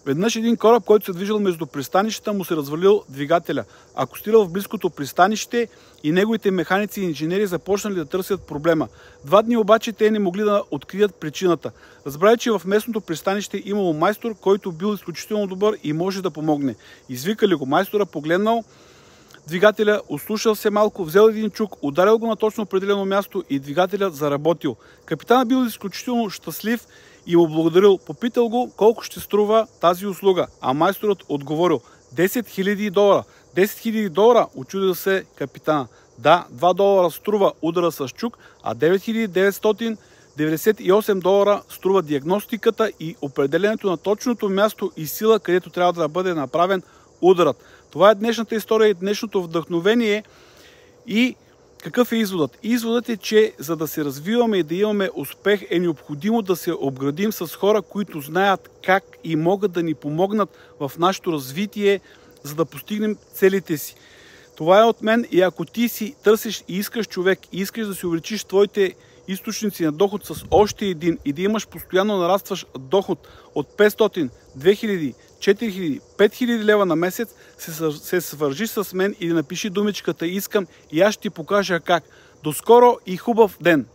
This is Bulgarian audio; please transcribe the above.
Веднъж един кораб, който се движил между пристанищата, му се развалил двигателя. Акостирал в близкото пристанище и неговите механици и инженери започнали да търсят проблема. 2 дни обаче те не могли да открият причината. Разбрали, че в местното пристанище имало майстор, който бил изключително добър и може да помогне. Извикали го, майстора погледнал двигателя, ослушал се малко, взел един чук, ударил го на точно определено място и двигателят заработил. Капитанът бил изключително щастлив и му благодарил. Попитал го колко ще струва тази услуга, а майсторът отговорил 10 000 долара. 10 000 долара, очудил се капитана. Да, 2 долара струва удара с чук, а 9998 долара струва диагностиката и определенето на точното място и сила, където трябва да бъде направен ударът. Това е днешната история и днешното вдъхновение. И какъв е изводът? Изводът е, че за да се развиваме и да имаме успех, е необходимо да се обградим с хора, които знаят как и могат да ни помогнат в нашето развитие, за да постигнем целите си. Това е от мен и ако ти си търсиш и искаш човек и искаш да си увеличиш твоите източници на доход с още един и да имаш постоянно нарастващ доход от 500, 2000, 4000, 5000 лева на месец, се свържи с мен или напиши думичката "искам" и аз ще ти покажа как. До скоро и хубав ден!